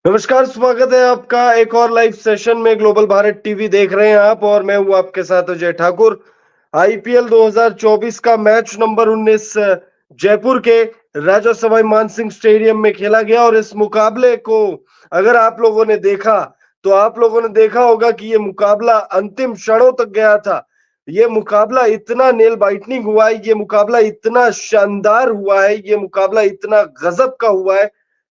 नमस्कार, स्वागत है आपका एक और लाइव सेशन में। ग्लोबल भारत टीवी देख रहे हैं आप और मैं हूं आपके साथ अजय ठाकुर। आईपीएल 2024 का मैच नंबर 19 जयपुर के राजा सवाई मानसिंह स्टेडियम में खेला गया और इस मुकाबले को अगर आप लोगों ने देखा तो आप लोगों ने देखा होगा कि ये मुकाबला अंतिम क्षणों तक गया था। ये मुकाबला इतना नेल बाइटनिंग हुआ है, ये मुकाबला इतना शानदार हुआ है, ये मुकाबला इतना गजब का हुआ है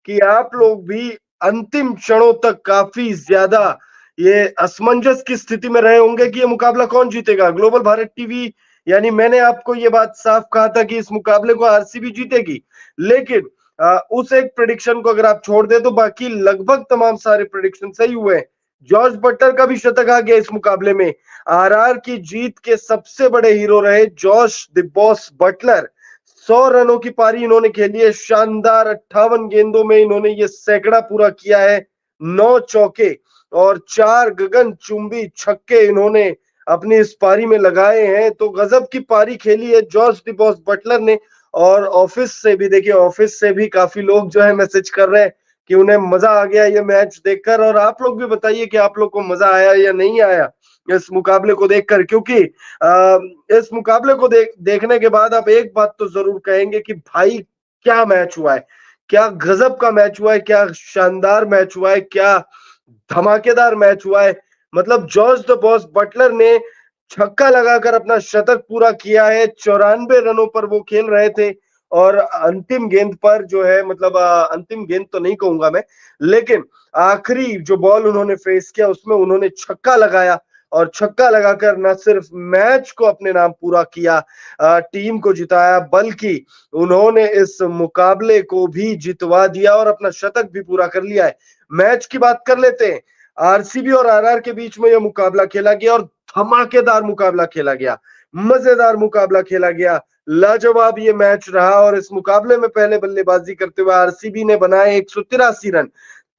कि आप लोग भी अंतिम क्षणों तक काफी ज्यादा ये असमंजस की स्थिति में रहे होंगे कि ये मुकाबला कौन जीतेगा। ग्लोबल भारत टीवी यानी मैंने आपको ये बात साफ कहा था कि इस मुकाबले को आरसीबी जीतेगी, लेकिन उस एक प्रेडिक्शन को अगर आप छोड़ दे तो बाकी लगभग तमाम सारे प्रेडिक्शन सही हुए हैं। जॉर्ज बटलर का भी शतक आ गया इस मुकाबले में। आरआर की जीत के सबसे बड़े हीरो रहे जॉश द बॉस बटलर। 100 रनों की पारी इन्होंने खेली है। शानदार 58 गेंदों में इन्होंने ये सैकड़ा पूरा किया है। 9 चौके और 4 गगनचुंबी छक्के इन्होंने अपनी इस पारी में लगाए हैं। तो गजब की पारी खेली है जॉर्ज द बॉस बटलर ने। और ऑफिस से भी देखिए, ऑफिस से भी काफी लोग जो है मैसेज कर रहे हैं कि उन्हें मजा आ गया ये मैच देखकर। और आप लोग भी बताइए कि आप लोग को मजा आया या नहीं आया इस मुकाबले को देखकर, क्योंकि इस मुकाबले को देखने के बाद आप एक बात तो जरूर कहेंगे कि भाई क्या मैच हुआ है, क्या गजब का मैच हुआ है, क्या शानदार मैच हुआ है, क्या धमाकेदार मैच हुआ है। मतलब जॉर्ज द बॉस बटलर ने छक्का लगाकर अपना शतक पूरा किया है। 94 रनों पर वो खेल रहे थे और अंतिम गेंद पर जो है, मतलब अंतिम गेंद तो नहीं कहूंगा मैं, लेकिन आखिरी जो बॉल उन्होंने फेस किया उसमें उन्होंने छक्का लगाया और छक्का लगाकर न सिर्फ मैच को अपने नाम पूरा किया, टीम को जिताया, बल्कि उन्होंने इस मुकाबले को भी जितवा दिया और अपना शतक भी पूरा कर लिया है। मैच की बात कर लेते हैं। आरसीबी और आरआर के बीच में यह मुकाबला खेला गया और धमाकेदार मुकाबला खेला गया, मजेदार मुकाबला खेला गया, लाजवाब ये मैच रहा। और इस मुकाबले में पहले बल्लेबाजी करते हुए आरसीबी ने बनाए 183 रन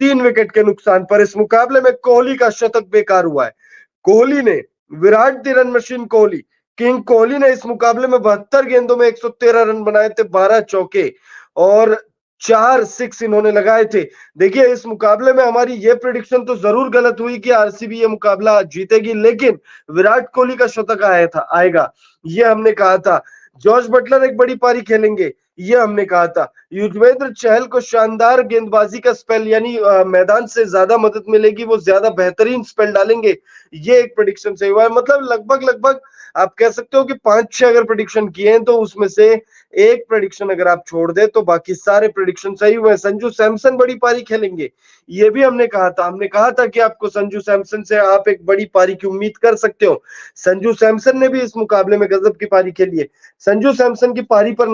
3 विकेट के नुकसान पर। इस मुकाबले में कोहली का शतक बेकार हुआ है। कोहली ने, Virat the run machine Kohli, king Kohli ने इस मुकाबले में 72 गेंदों में 113 रन बनाए थे, 12 चौके और 4 सिक्स इन्होंने लगाए थे। देखिए, इस मुकाबले में हमारी ये प्रिडिक्शन तो जरूर गलत हुई कि आरसीबी ये मुकाबला जीतेगी, लेकिन विराट कोहली का शतक आएगा ये हमने कहा था। जॉर्ज बटलर एक बड़ी पारी खेलेंगे ये हमने कहा था। युजवेंद्र चहल को शानदार गेंदबाजी का स्पेल, यानी मैदान से ज्यादा मदद मिलेगी, वो ज्यादा बेहतरीन स्पेल डालेंगे, ये एक प्रेडिक्शन सही हुआ है। मतलब लगभग लगभग आप कह सकते हो कि 5-6 अगर प्रेडिक्शन किए हैं तो उसमें से एक प्रेडिक्शन अगर आप छोड़ दे तो बाकी सारे प्रेडिक्शन सही हुए हैं। संजू सैमसन बड़ी पारी खेलेंगे ये भी हमने कहा था। हमने कहा था कि आपको संजू सैमसन से आप एक बड़ी पारी की उम्मीद कर सकते हो। संजू सैमसन ने भी इस मुकाबले में गजब की पारी खेली है। संजू सैमसन की पारी पर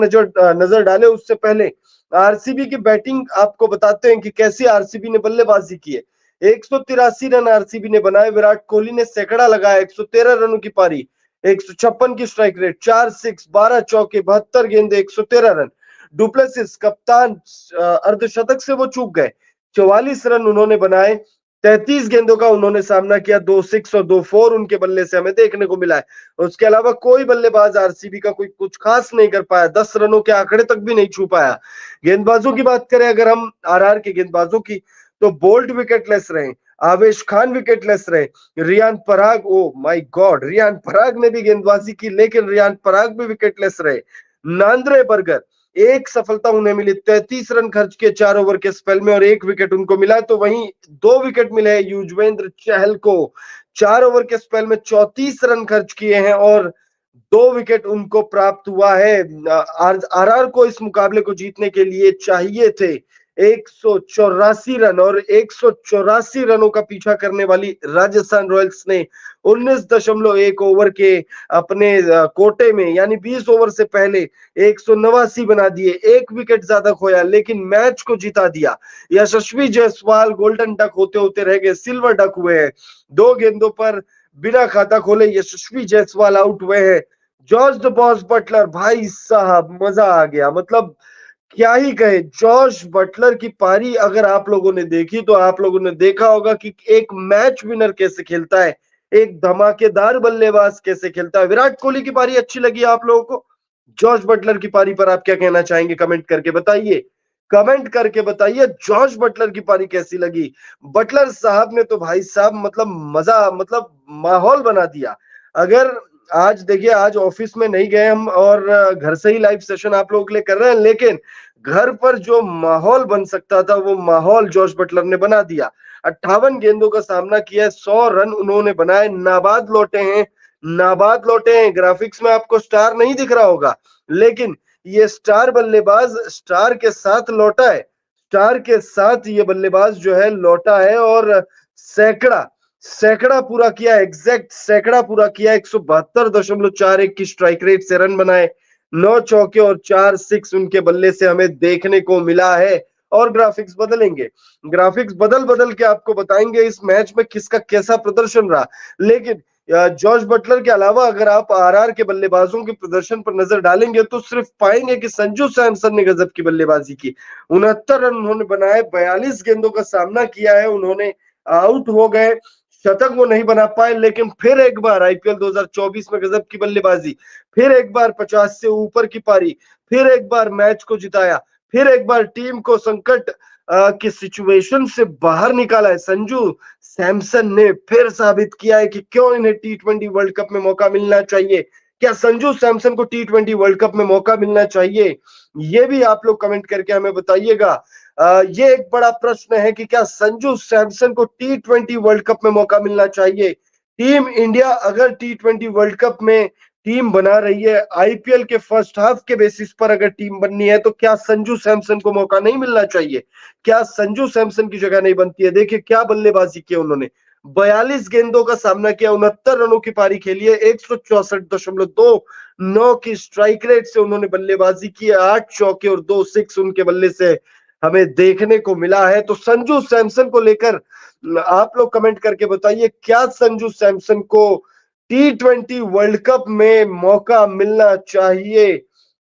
नजर डाले उससे पहले आरसीबी की बैटिंग आपको बताते हैं कि कैसी आरसीबी ने बल्लेबाजी की है। 183 रन आरसीबी ने बनाए। विराट कोहली ने सैकड़ा लगाया, 113 रनों की पारी, 156 की स्ट्राइक रेट, 4 सिक्स, 12 चौके, 72 गेंदे, 113 रन। डुप्लेसिस कप्तान अर्धशतक से वो चूक गए। 44 रन उन्होंने बनाए। 33 गेंदों का उन्होंने सामना किया, 2 सिक्स और 2 फोर उनके बल्ले से हमें देखने को मिला है। उसके अलावा कोई बल्लेबाज आरसीबी का कोई कुछ खास नहीं कर पाया, 10 रनों के आंकड़े तक भी नहीं छू पाया। गेंदबाजों की बात करें अगर हम आरआर के गेंदबाजों की, तो बोल्ट विकेटलेस रहे, आवेश खान विकेटलेस रहे, Riyan Parag, oh my God, Riyan Parag ने भी गेंदबाजी की लेकिन रियान पराग भी विकेटलेस रहे। नांद्रे बर्गर, एक सफलता उन्हें मिली, 33 रन खर्च किए 4 ओवर के स्पेल में और 1 विकेट उनको मिला। तो वहीं 2 विकेट मिले हैं युजवेंद्र चहल को, 4 ओवर के स्पेल में 34 रन खर्च किए हैं और 2 विकेट उनको प्राप्त हुआ है। आरआर को इस मुकाबले को जीतने के लिए चाहिए थे 184 रन और 184 रनों का पीछा करने वाली राजस्थान रॉयल्स ने 19.1 ओवर के अपने कोटे में, यानी 20 ओवर से पहले 189 बना दिए, 1 विकेट ज्यादा खोया लेकिन मैच को जिता दिया। यशस्वी जायसवाल गोल्डन डक होते होते रह गए, सिल्वर डक हुए हैं। 2 गेंदों पर बिना खाता खोले यशस्वी जायसवाल आउट हुए हैं। जॉर्ज द बॉस बटलर, भाई साहब मजा आ गया। मतलब क्या ही कहे, जॉर्ज बटलर की पारी अगर आप लोगों ने देखी तो आप लोगों ने देखा होगा कि एक मैच विनर कैसे खेलता है, एक धमाकेदार बल्लेबाज कैसे खेलता है। विराट कोहली की पारी अच्छी लगी आप लोगों को? जॉर्ज बटलर की पारी पर आप क्या कहना चाहेंगे, कमेंट करके बताइए। कमेंट करके बताइए जॉश बटलर की पारी कैसी लगी। बटलर साहब ने तो भाई साहब मतलब मजा मतलब माहौल बना दिया। अगर आज देखिए, आज ऑफिस में नहीं गए हम और घर से ही लाइव सेशन आप लोगों के लिए कर रहे हैं, लेकिन घर पर जो माहौल बन सकता था वो माहौल जॉश बटलर ने बना दिया। 58 गेंदों का सामना किया, 100 रन उन्होंने बनाए, नाबाद लौटे हैं। नाबाद लौटे हैं, ग्राफिक्स में आपको स्टार नहीं दिख रहा होगा, लेकिन ये स्टार बल्लेबाज स्टार के साथ लौटा है। स्टार के साथ ये बल्लेबाज जो है लौटा है और सैकड़ा सैकड़ा पूरा किया, एग्जैक्ट सैकड़ा पूरा किया। 172.41 की स्ट्राइक रेट से रन बनाए, 9 चौके और 4 सिक्स उनके बल्ले से हमें देखने को मिला है। और ग्राफिक्स बदलेंगे, ग्राफिक्स बदल बदल के आपको बताएंगे इस मैच में किसका कैसा प्रदर्शन रहा। लेकिन जॉर्ज बटलर के अलावा अगर आप आरआर के बल्लेबाजों के प्रदर्शन पर नजर डालेंगे तो सिर्फ पाएंगे कि संजू सैमसन ने गजब की बल्लेबाजी की। 69 रन उन्होंने बनाए, 42 गेंदों का सामना किया है उन्होंने, आउट हो गए, शतक वो नहीं बना पाए, लेकिन फिर एक बार आईपीएल 2024 में गजब की बल्लेबाजी, फिर एक बार 50 से ऊपर की पारी, फिर एक बार मैच को जिताया, फिर एक बार टीम को संकट की सिचुएशन से बाहर निकाला है। संजू सैमसन ने फिर साबित किया है कि क्यों इन्हें टी20 वर्ल्ड कप में मौका मिलना चाहिए। क्या संजू सैमसन को टी20 वर्ल्ड कप में मौका मिलना चाहिए? ये भी आप लोग कमेंट करके हमें बताइएगा। ये एक बड़ा प्रश्न है कि क्या संजू सैमसन को टी20 वर्ल्ड कप में मौका मिलना चाहिए। टीम इंडिया अगर टी20 वर्ल्ड कप में टीम बना रही है, आईपीएल के फर्स्ट हाफ के बेसिस पर अगर टीम बननी है, तो क्या संजू सैमसन को मौका नहीं मिलना चाहिए? क्या संजू सैमसन की जगह नहीं बनती है? देखिए क्या बल्लेबाजी की उन्होंने, 42 गेंदों का सामना किया, 69 रनों की पारी खेली है, 164.29 की स्ट्राइक रेट से उन्होंने बल्लेबाजी की है, 8 चौके और 2 सिक्स उनके बल्ले से हमें देखने को मिला है। तो संजू सैमसन को लेकर आप लोग कमेंट करके बताइए, क्या संजू सैमसन को टी20 वर्ल्ड कप में मौका मिलना चाहिए?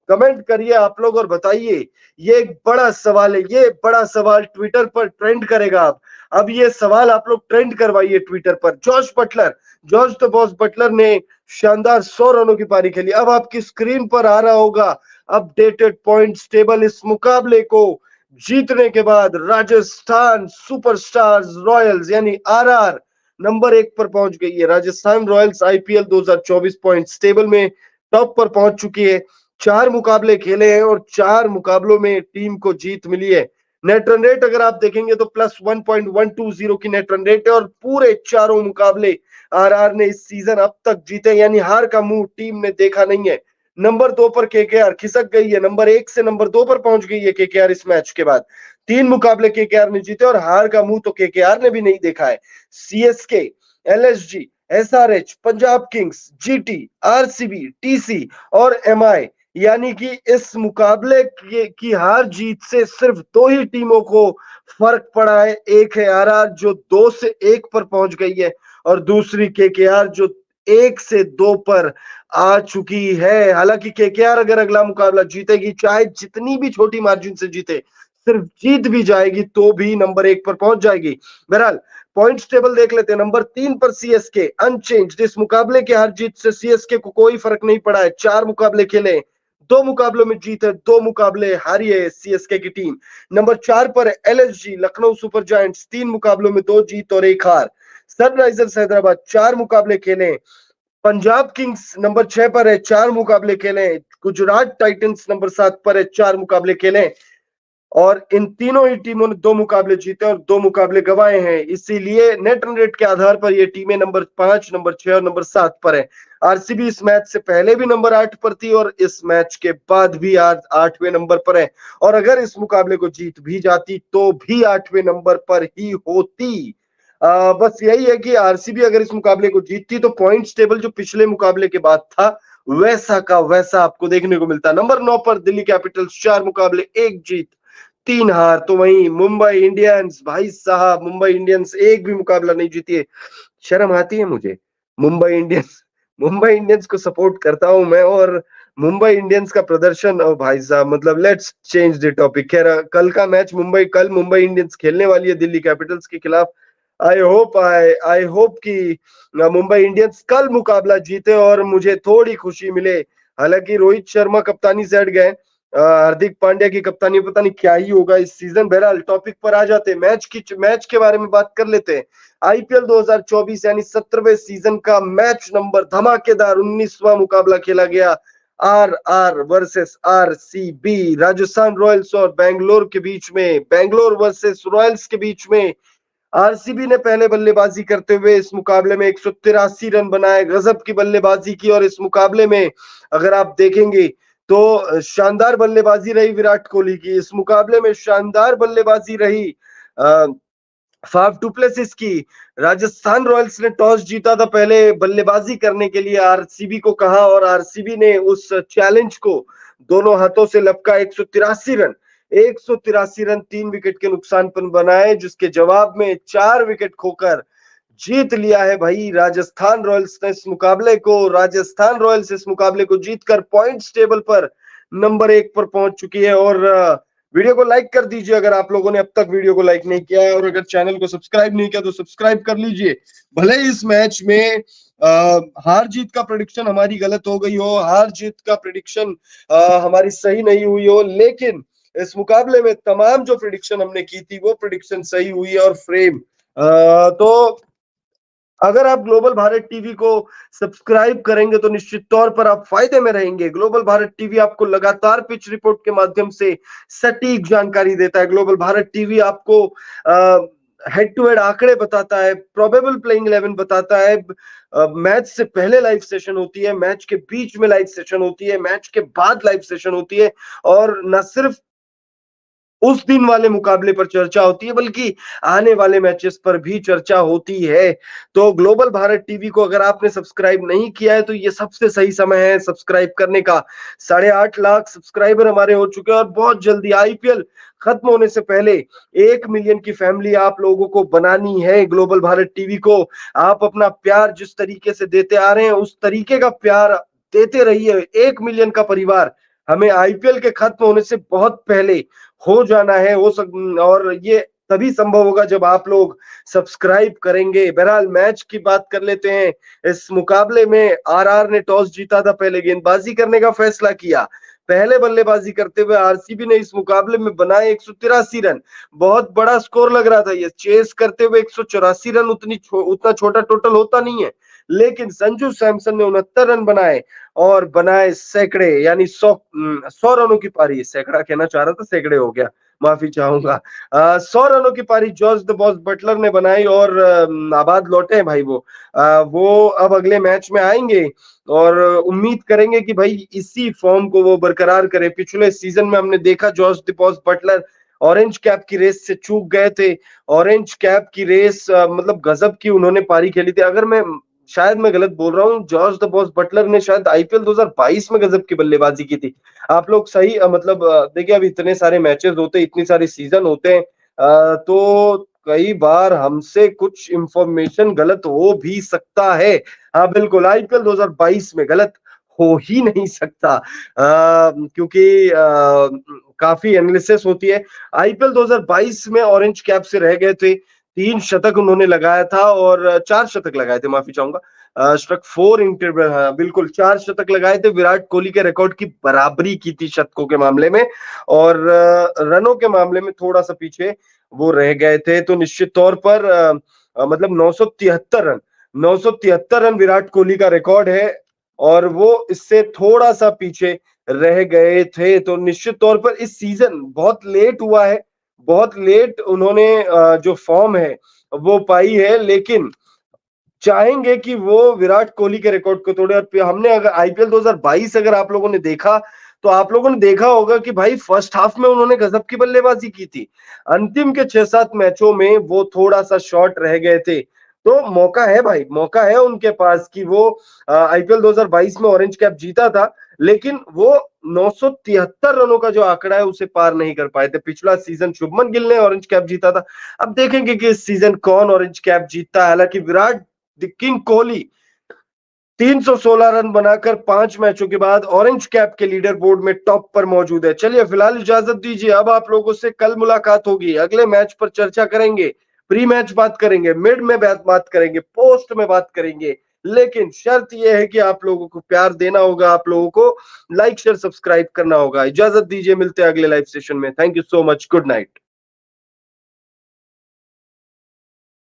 कमेंट करिए आप लोग और बताइए। ये एक बड़ा सवाल है, ये बड़ा सवाल ट्विटर पर ट्रेंड करेगा। अब ये सवाल आप लोग ट्रेंड करवाइए ट्विटर पर। George Buttler, George the boss Buttler ने शानदार 100 रनों की पारी खेली। अब आपकी स्क्रीन पर आ रहा होगा अपडेटेड पॉइंट्स टेबल। इस मुकाबले को जीतने के बाद राजस्थान सुपरस्टार्स रॉयल्स यानी आरआर नंबर 1 पर पहुंच गई है। Rajasthan Royals IPL 2024 points table में टॉप पर पहुंच चुकी है। 4 मुकाबले खेले हैं और 4 मुकाबलों में टीम को जीत मिली है। नेट रन रेट अगर आप देखेंगे तो प्लस 1.120 की नेट रन रेट है और पूरे चारों मुकाबले आरआर ने इस सीजन अब तक जीते, यानी हार का मुंह टीम ने देखा नहीं है। नंबर 2 पर केकेआर खिसक गई है, नंबर 1 से नंबर 2 पर पहुंच गई है केकेआर इस मैच के बाद। 3 मुकाबले केकेआर ने जीते और हार का मुंह तो केकेआर ने भी नहीं देखा है। CSK, LSG, SRH, Punjab Kings, GT, RCB, TC और एमआई, यानी कि इस मुकाबले की हार जीत से सिर्फ 2 ही टीमों को फर्क पड़ा है। एक है आरआर जो 2 से 1 पर पहुंच गई है और दूसरी केकेआर जो 1 से 2 पर आ चुकी है। हालांकि केकेआर अगर अगला मुकाबला जीतेगी, चाहे जितनी भी छोटी मार्जिन से जीते, सिर्फ जीत भी जाएगी तो भी नंबर 1 पर पहुंच जाएगी। बहरहाल पॉइंट्स टेबल देख लेते हैं। नंबर 3 पर सीएसके अनचेंज्ड। इस मुकाबले की हार जीत से सीएसके को कोई फर्क नहीं पड़ा है। 4 मुकाबले खेले, 2 मुकाबलों में जीत है, 2 मुकाबले हारी है सीएसके की टीम। नंबर 4 पर एलएसजी लखनऊ सुपर जायंट्स, 3 मुकाबलों में 2 जीत और 1 हार। सनराइजर्स हैदराबाद 4 मुकाबले खेले। पंजाब किंग्स नंबर 6 पर है, 4 मुकाबले खेले। गुजरात टाइटंस नंबर 7 पर है, 4 मुकाबले खेले और इन तीनों ही टीमों ने 2 मुकाबले जीते और 2 मुकाबले गंवाए हैं। इसीलिए नेट रन रेट के आधार पर ये टीमें नंबर 5, नंबर 6 और नंबर 7 पर है। आरसीबी इस मैच से पहले भी नंबर 8 पर थी और इस मैच के बाद भी आज 8वें नंबर पर है और अगर इस मुकाबले को जीत भी जाती तो भी 8वें नंबर पर ही होती। बस यही है कि आरसीबी अगर इस मुकाबले को जीतती तो पॉइंट्स टेबल जो पिछले मुकाबले के बाद था वैसा का वैसा आपको देखने को मिलता। नंबर 9 पर दिल्ली कैपिटल्स, 4 मुकाबले 1 जीत 3 हार। तो वहीं मुंबई इंडियंस, भाई साहब मुंबई इंडियंस एक भी मुकाबला नहीं जीती है। शर्म आती है मुझे। मुंबई इंडियंस को सपोर्ट करता हूं मैं और मुंबई इंडियंस का प्रदर्शन, ओ भाई साहब मतलब लेट्स चेंज द टॉपिक। खैर कल का मैच कल मुंबई इंडियंस खेलने वाली है दिल्ली कैपिटल्स के खिलाफ। आई होप कि मुंबई इंडियंस कल मुकाबला जीते और मुझे थोड़ी खुशी मिले। हालांकि रोहित शर्मा कप्तानी से हट गए, हार्दिक पांड्या की कप्तानी, पता नहीं क्या ही होगा इस सीजन। बहरहाल टॉपिक पर आ जाते हैं, मैच के बारे में बात कर लेते हैं। आईपीएल 2024 यानी 17वें सीजन का मैच नंबर धमाकेदार 19वां मुकाबला खेला गया। RR versus RCB, Rajasthan Royals और बैंगलोर के बीच में, बैंगलोर वर्सेस रॉयल्स के बीच में। आरसीबी ने पहले बल्लेबाजी करते हुए इस मुकाबले में 183 रन बनाए, गजब की बल्लेबाजी की। और इस मुकाबले में अगर आप देखेंगे तो शानदार बल्लेबाजी रही विराट कोहली की। इस मुकाबले में शानदार बल्लेबाजी रही फाफ डुप्लेसिस की। राजस्थान रॉयल्स ने टॉस जीता था, पहले बल्लेबाजी करने के लिए आरसीबी को कहा और आरसीबी ने उस चैलेंज को दोनों हाथों से लपका। 183 रन 3 विकेट के नुकसान पर बनाए, जिसके जवाब में 4 विकेट खोकर जीत लिया है भाई राजस्थान रॉयल्स ने इस मुकाबले को। राजस्थान रॉयल्स इस मुकाबले को जीतकर पॉइंट्स टेबल पर नंबर 1 पर पहुंच चुकी है। और वीडियो को लाइक कर दीजिए अगर आप लोगों ने अब तक वीडियो को लाइक नहीं किया है, और अगर चैनल को सब्सक्राइब नहीं किया तो सब्सक्राइब कर लीजिए। भले इस मैच में हार जीत का प्रेडिक्शन हमारी गलत हो गई हो, हार जीत का प्रेडिक्शन हमारी सही नहीं हुई हो, लेकिन इस मुकाबले में तमाम जो प्रेडिक्शन हमने की थी वो प्रेडिक्शन सही हुई है। और फ्रेम तो अगर आप ग्लोबल भारत टीवी को सब्सक्राइब करेंगे तो निश्चित तौर पर आप फायदे में रहेंगे। ग्लोबल भारत टीवी आपको लगातार पिच रिपोर्ट के माध्यम से सटीक जानकारी देता है। ग्लोबल भारत टीवी आपको हेड टू हेड आंकड़े बताता है, प्रोबेबल प्लेइंग 11 बताता है। मैच से पहले लाइव सेशन होती है, मैच के बीच में लाइव सेशन होती है, मैच के बाद लाइव सेशन होती है। और न सिर्फ उस दिन वाले मुकाबले पर चर्चा होती है बल्कि आने वाले मैचेस पर भी चर्चा होती है। तो ग्लोबल भारत टीवी को अगर आपने सब्सक्राइब नहीं किया है तो ये सबसे सही समय है सब्सक्राइब करने का। 8.5 लाख सब्सक्राइबर हमारे हो चुके हैं और बहुत जल्दी आईपीएल खत्म होने से पहले 1 मिलियन की फैमिली आप लोगों को बनानी है। ग्लोबल भारत टीवी को आप अपना प्यार जिस तरीके से देते आ रहे हैं उस तरीके का प्यार देते रहिए। 1 मिलियन का परिवार हमें आईपीएल के खत्म होने से बहुत पहले हो जाना है, और ये तभी संभव होगा जब आप लोग सब्सक्राइब करेंगे। बहरहाल मैच की बात कर लेते हैं। इस मुकाबले में आरआर ने टॉस जीता था, पहले गेंदबाजी करने का फैसला किया। पहले बल्लेबाजी करते हुए आरसीबी ने इस मुकाबले में बनाए 183 रन। बहुत बड़ा स्कोर लग रहा था, ये चेस करते हुए 184 रन उतना छोटा टोटल होता नहीं है, लेकिन संजू सैमसन ने 69 रन बनाए और बनाए सैकड़े, यानी 100 रनों की पारी। सैकड़ा कहना चाह रहा था, सैकड़े हो गया, माफी चाहूंगा। 100 रनों की पारी जॉर्ज द बॉस बटलर ने बनाई और आबाद लौटे हैं भाई वो अब अगले मैच में आएंगे और उम्मीद करेंगे कि भाई इसी फॉर्म को वो बरकरार करे। पिछले सीजन में हमने देखा George the boss Buttler orange cap की रेस से चूक गए थे। ऑरेंज कैप की रेस मतलब गजब की उन्होंने पारी खेली थी। अगर मैं शायद मैं गलत बोल रहा हूँ, जॉर्ज द बॉस बटलर ने शायद आईपीएल 2022 में गजब की बल्लेबाजी की थी। आप लोग सही मतलब देखिए, अब इतने सारे मैचेस होते हैं, इतनी सारी सीजन होते हैं, तो कई बार हमसे कुछ इंफॉर्मेशन गलत हो भी सकता है। हाँ बिल्कुल, आईपीएल 2022 में गलत हो ही नहीं सकता, क्योंकि काफी एनालिसिस होती है। आईपीएल 2022 में ऑरेंज कैप से रह गए थे, 3 शतक उन्होंने लगाया था और 4 शतक लगाए थे, माफी चाहूंगा, स्ट्रक 4 इंटरवल, हाँ बिल्कुल 4 शतक लगाए थे। विराट कोहली के रिकॉर्ड की बराबरी की थी शतकों के मामले में, और रनों के मामले में थोड़ा सा पीछे वो रह गए थे। तो निश्चित तौर पर मतलब 973 रन विराट कोहली का रिकॉर्ड है और वो इससे थोड़ा सा पीछे रह गए थे। तो निश्चित तौर पर इस सीजन बहुत लेट हुआ है, बहुत लेट उन्होंने जो फॉर्म है वो पाई है, लेकिन चाहेंगे कि वो विराट कोहली के रिकॉर्ड को तोड़े। और हमने अगर आईपीएल 2022 अगर आप लोगों ने देखा तो आप लोगों ने देखा होगा कि भाई फर्स्ट हाफ में उन्होंने गजब की बल्लेबाजी की थी, अंतिम के 6-7 मैचों में वो थोड़ा सा शॉर्ट रह गए थे। तो मौका है भाई, मौका है उनके पास कि वो आईपीएल 2022 में ऑरेंज कैप जीता था, लेकिन वो 973 रनों का जो आंकड़ा है उसे पार नहीं कर पाए थे। पिछला सीजन शुभमन गिल ने ऑरेंज कैप जीता था, अब देखेंगे कि इस सीजन कौन ऑरेंज कैप जीतता है। हालांकि Virat the king Kohli 316 run बनाकर 5 मैचों के बाद ऑरेंज कैप के लीडर बोर्ड में टॉप पर मौजूद है। चलिए फिलहाल इजाजत दीजिए, अब आप लोगों से कल मुलाकात होगी, अगले मैच पर चर्चा करेंगे, प्री मैच बात करेंगे, मिड में बात करेंगे, पोस्ट में बात करेंगे। लेकिन शर्त यह है कि आप लोगों को प्यार देना होगा, आप लोगों को लाइक शेयर सब्सक्राइब करना होगा। इजाजत दीजिए, मिलते हैं अगले लाइव सेशन में। Thank you so much, good night.